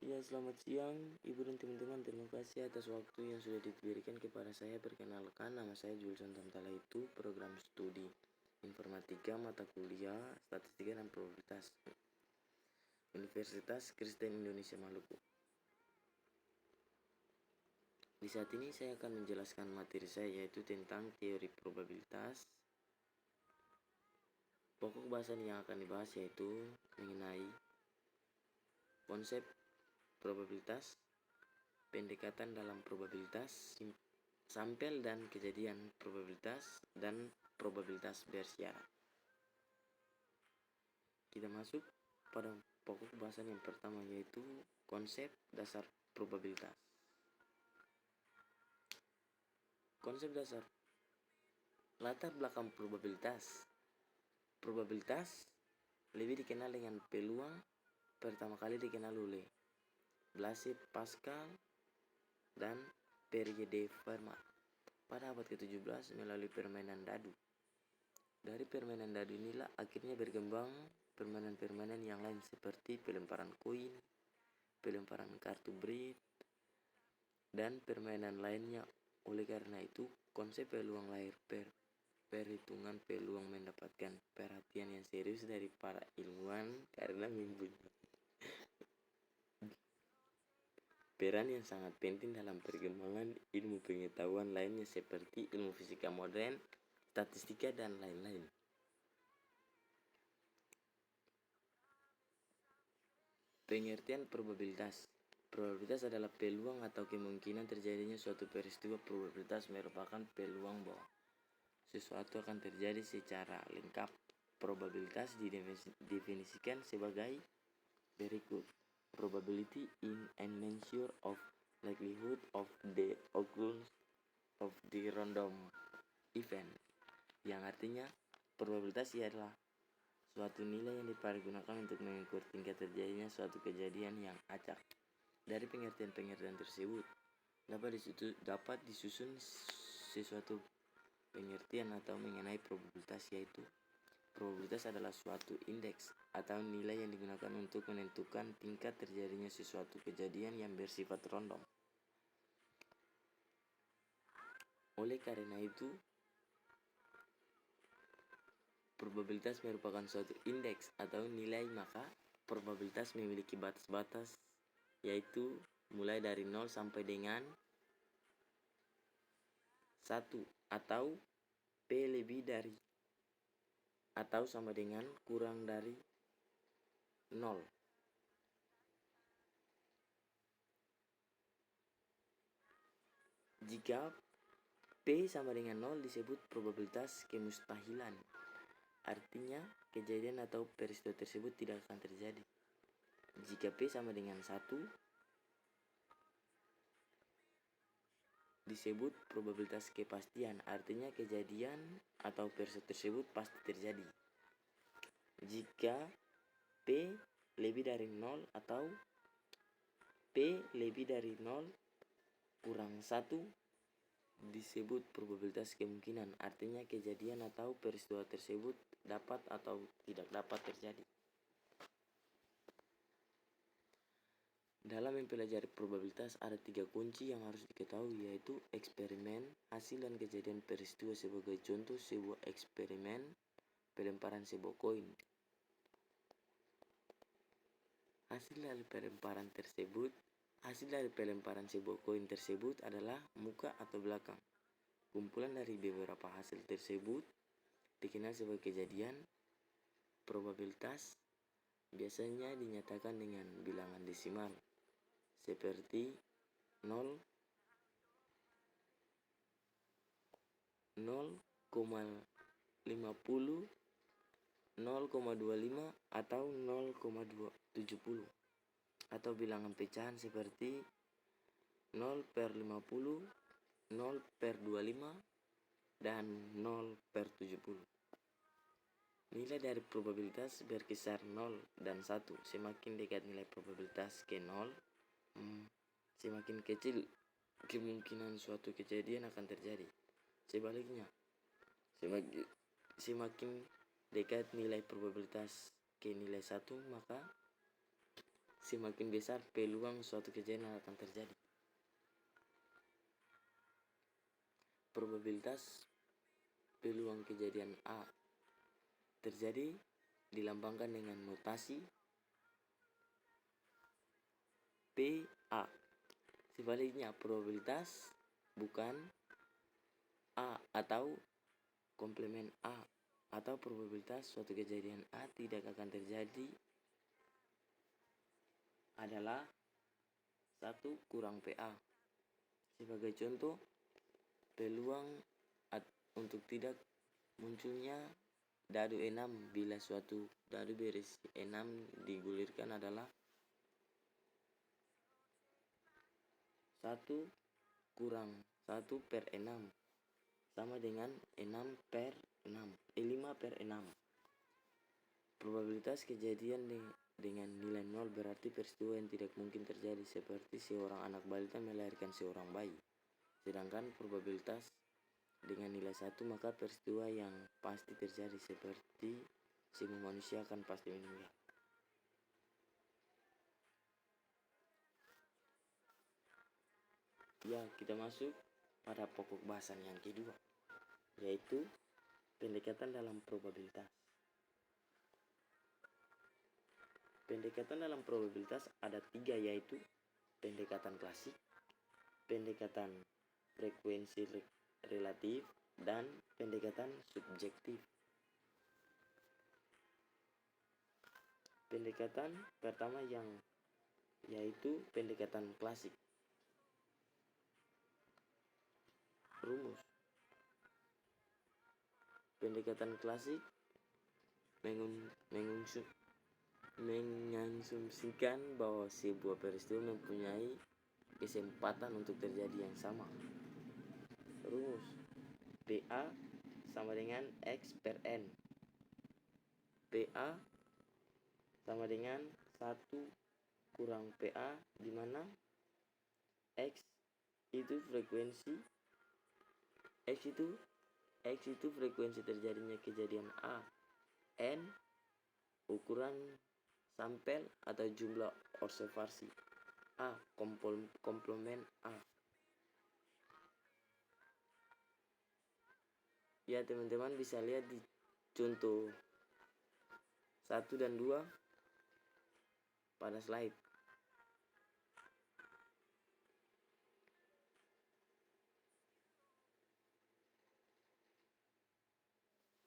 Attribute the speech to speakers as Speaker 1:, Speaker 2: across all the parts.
Speaker 1: Ya, selamat siang Ibu dan teman-teman. Terima kasih atas waktu yang sudah diberikan kepada saya. Perkenalkan, nama saya Julson Tantala, itu program studi informatika mata kuliah statistika dan probabilitas Universitas Kristen Indonesia Maluku. Di saat ini saya akan menjelaskan materi saya, yaitu tentang teori probabilitas. Pokok bahasan yang akan dibahas yaitu mengenai konsep probabilitas, pendekatan dalam probabilitas, sampel dan kejadian probabilitas, dan probabilitas bersyarat. Kita masuk pada pokok bahasan yang pertama, yaitu konsep dasar probabilitas. Konsep dasar. Latar belakang probabilitas. Probabilitas lebih dikenal dengan peluang, pertama kali dikenal oleh Blaise Pascal dan Pierre de Fermat pada abad ke-17 melalui permainan dadu. Dari permainan dadu inilah akhirnya berkembang permainan-permainan yang lain seperti pelemparan koin, pelemparan kartu berit, dan permainan lainnya. Oleh karena itu, konsep peluang lahir perhitungan peluang mendapatkan perhatian yang serius dari para ilmuwan karena mempunyai peran yang sangat penting dalam perkembangan ilmu pengetahuan lainnya seperti ilmu fisika modern, statistika, dan lain-lain. Pengertian probabilitas. Probabilitas adalah peluang atau kemungkinan terjadinya suatu peristiwa. Probabilitas merupakan peluang bahwa sesuatu akan terjadi secara lengkap. Probabilitas didefinisikan sebagai berikut. Probability in a measure of likelihood of the occurrence of the random event, yang artinya probabilitas adalah suatu nilai yang dipergunakan untuk mengukur tingkat terjadinya suatu kejadian yang acak. Dari pengertian-pengertian tersebut dapat disusun sesuatu pengertian atau mengenai probabilitas, yaitu probabilitas adalah suatu indeks atau nilai yang digunakan untuk menentukan tingkat terjadinya sesuatu kejadian yang bersifat random. Oleh karena itu, probabilitas merupakan suatu indeks atau nilai, maka probabilitas memiliki batas-batas, yaitu mulai dari 0 sampai dengan 1 atau P lebih dari atau sama dengan kurang dari 0. Jika P sama dengan 0 disebut probabilitas kemustahilan. Artinya kejadian atau peristiwa tersebut tidak akan terjadi. Jika P sama dengan 1 disebut probabilitas kepastian. Artinya kejadian atau peristiwa tersebut pasti terjadi. Jika P lebih dari 0 atau P lebih dari 0 kurang 1 disebut probabilitas kemungkinan. Artinya kejadian atau peristiwa tersebut dapat atau tidak dapat terjadi. Dalam mempelajari probabilitas ada 3 kunci yang harus diketahui, yaitu eksperimen, hasil dan kejadian peristiwa. Sebagai contoh, sebuah eksperimen pelemparan sebuah koin. Hasil dari pelemparan sebuah koin tersebut adalah muka atau belakang. Kumpulan dari beberapa hasil tersebut dikenal sebagai kejadian. Probabilitas biasanya dinyatakan dengan bilangan desimal seperti 0, 0,50, 0,25 atau 0,70, atau bilangan pecahan seperti 0/50, 0/25, dan 0/70. Nilai dari probabilitas berkisar 0 dan 1. Semakin dekat nilai probabilitas ke 0, semakin kecil kemungkinan suatu kejadian akan terjadi. Sebaliknya, semakin dekat nilai probabilitas ke nilai 1, maka semakin besar peluang suatu kejadian akan terjadi. Probabilitas peluang kejadian A terjadi dilambangkan dengan notasi PA. Sebaliknya, probabilitas bukan A atau komplemen A atau probabilitas suatu kejadian A tidak akan terjadi adalah 1 kurang PA. Sebagai contoh, peluang untuk tidak munculnya dadu 6 bila suatu dadu berisi 6 digulirkan adalah 1 kurang 1 per 6 sama dengan 6 per 6, 5 per 6. Probabilitas kejadian dengan nilai 0 berarti peristiwa yang tidak mungkin terjadi, seperti seorang anak balita melahirkan seorang bayi. Sedangkan probabilitas dengan nilai 1 maka peristiwa yang pasti terjadi, seperti semua manusia akan pasti meninggal. Ya, kita masuk pada pokok bahasan yang kedua, yaitu pendekatan dalam probabilitas. Pendekatan dalam probabilitas ada 3, yaitu pendekatan klasik, pendekatan frekuensi relatif, dan pendekatan subjektif. Pendekatan pertama yaitu pendekatan klasik. Rumus. Pendekatan klasik mengasumsikan bahwa sebuah peristiwa mempunyai kesempatan untuk terjadi yang sama. Rumus. PA sama dengan X per N. PA sama dengan 1 kurang PA, di mana X itu frekuensi frekuensi terjadinya kejadian A. N ukuran sampel atau jumlah observasi. A komplement A. Ya, teman-teman bisa lihat di contoh 1 dan 2 pada slide.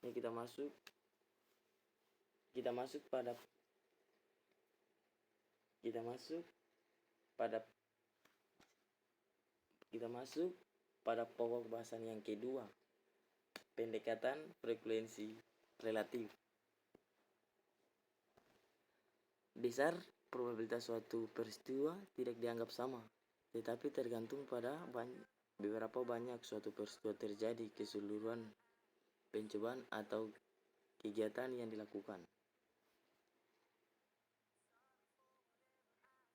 Speaker 1: Ini kita masuk pada pokok bahasan yang kedua, pendekatan frekuensi relatif. Besar probabilitas suatu peristiwa tidak dianggap sama, tetapi tergantung pada beberapa banyak suatu peristiwa terjadi keseluruhan pencobaan atau kegiatan yang dilakukan.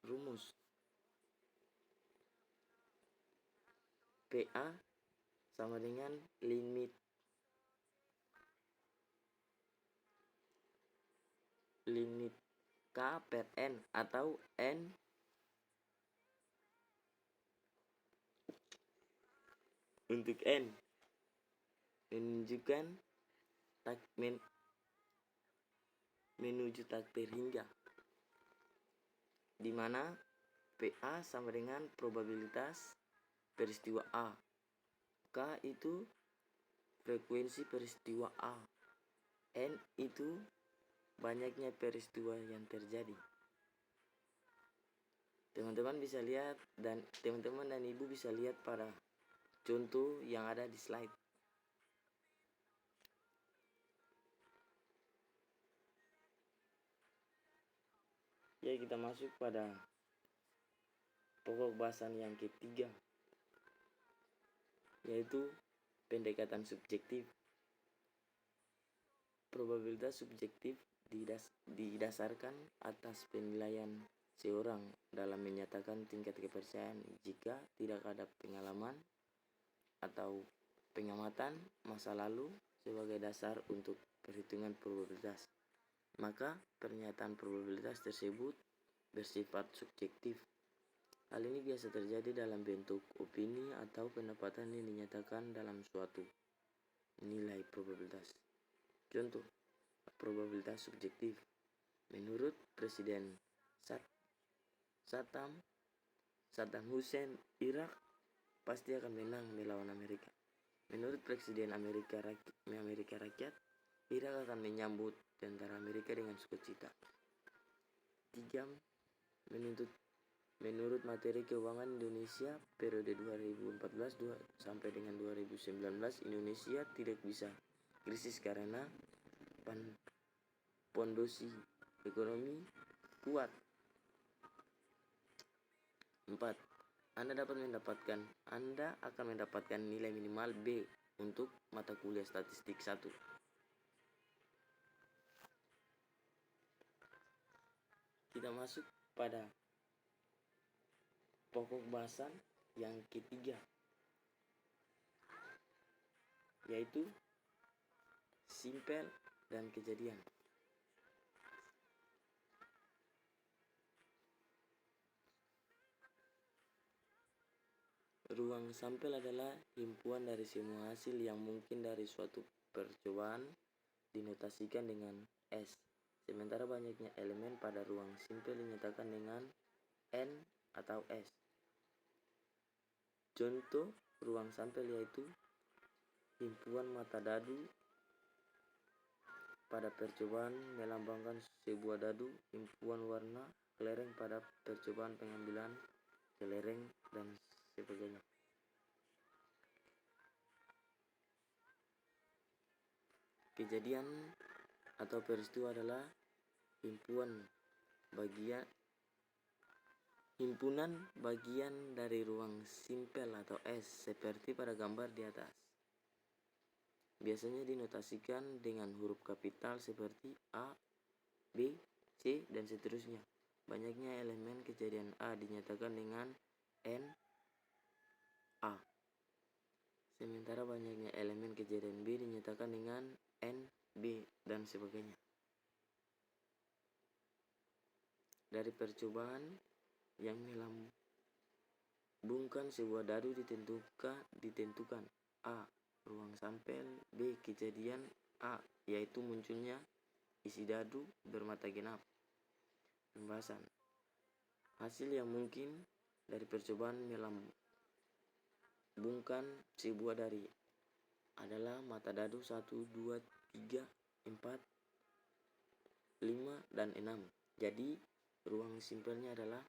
Speaker 1: Rumus. PA sama dengan limit K per N, atau N untuk N menunjukkan menuju takdir hingga, di mana PA sama dengan probabilitas peristiwa A, K itu frekuensi peristiwa A, N itu banyaknya peristiwa yang terjadi. Teman-teman bisa lihat, dan teman-teman dan ibu bisa lihat pada contoh yang ada di slide. Ya, kita masuk pada pokok bahasan yang ketiga, yaitu pendekatan subjektif. Probabilitas subjektif didasarkan atas penilaian seorang dalam menyatakan tingkat kepercayaan jika tidak ada pengalaman atau pengamatan masa lalu sebagai dasar untuk perhitungan probabilitas. Maka pernyataan probabilitas tersebut bersifat subjektif. Hal ini biasa terjadi dalam bentuk opini atau pendapatan yang dinyatakan dalam suatu nilai probabilitas. Contoh, probabilitas subjektif. Menurut Presiden Saddam Hussein, Irak pasti akan menang melawan Amerika. Menurut Presiden Amerika Rakyat, Irak akan menyambut tentara Amerika dengan sukacita. 3. Menurut materi keuangan Indonesia periode 2014 sampai dengan 2019, Indonesia tidak bisa krisis karena pondasi ekonomi kuat. 4. Anda akan mendapatkan nilai minimal B untuk mata kuliah statistik 1. Kita masuk pada pokok bahasan yang ketiga, yaitu simpel dan kejadian. Ruang sampel adalah himpunan dari semua hasil yang mungkin dari suatu percobaan dinotasikan dengan S. Sementara banyaknya elemen pada ruang sampel dinyatakan dengan N atau S. Contoh ruang sampel yaitu himpunan mata dadu pada percobaan melambangkan sebuah dadu, himpunan warna kelereng pada percobaan pengambilan kelereng, dan sebagainya. Kejadian atau peristiwa adalah himpunan bagian dari ruang simpel atau S seperti pada gambar di atas. Biasanya dinotasikan dengan huruf kapital seperti A, B, C, dan seterusnya. Banyaknya elemen kejadian A dinyatakan dengan N, A. Sementara banyaknya elemen kejadian B dinyatakan dengan N, B, dan sebagainya. Dari percobaan yang melambungkan sebuah dadu ditentukan A. Ruang sampel, B. Kejadian A, yaitu munculnya isi dadu bermata genap. Pembahasan. Hasil yang mungkin dari percobaan melambungkan sebuah dari adalah mata dadu 1, 2, 3, 4, 5, dan 6. Jadi ruang simpelnya adalah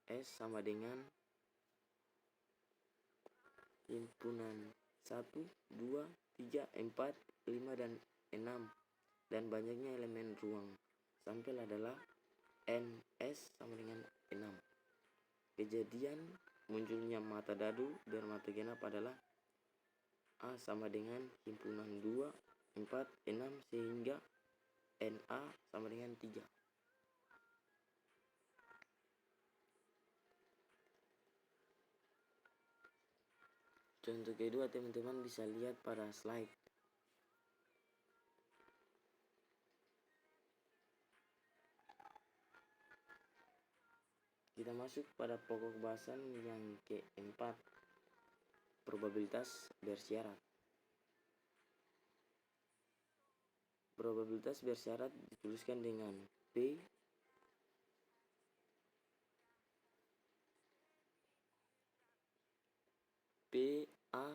Speaker 1: S sama dengan himpunan 1, 2, 3, 4, 5, dan 6. Dan banyaknya elemen ruang sampel adalah NS sama dengan 6. Kejadian munculnya mata dadu bermata genap adalah A sama dengan himpunan 2, 4, 6 sehingga NA sama dengan 3. Contoh kedua teman-teman bisa lihat pada slide. Kita masuk pada pokok bahasan yang keempat, probabilitas bersyarat. Probabilitas bersyarat dituliskan dengan P A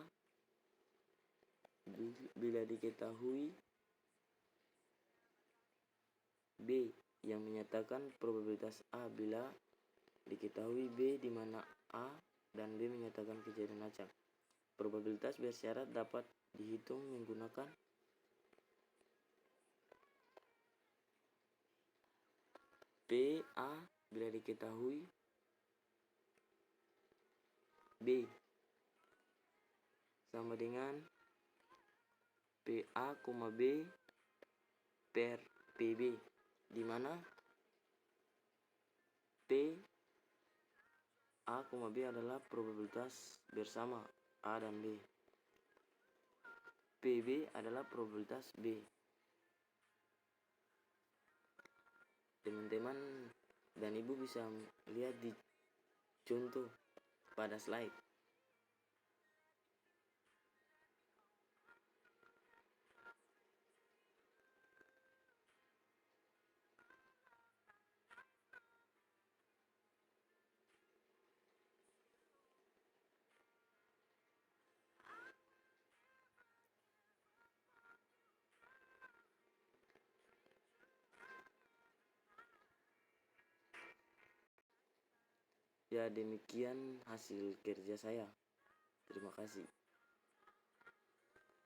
Speaker 1: bila diketahui B yang menyatakan probabilitas A bila diketahui B di mana A dan B menyatakan kejadian acak. Probabilitas bersyarat dapat dihitung menggunakan PA bila diketahui B sama dengan PA, B per PB, di mana P A, B adalah probabilitas bersama A dan B. PB adalah probabilitas B. Teman-teman dan ibu bisa lihat di contoh pada slide. Ya, demikian hasil kerja saya. Terima kasih.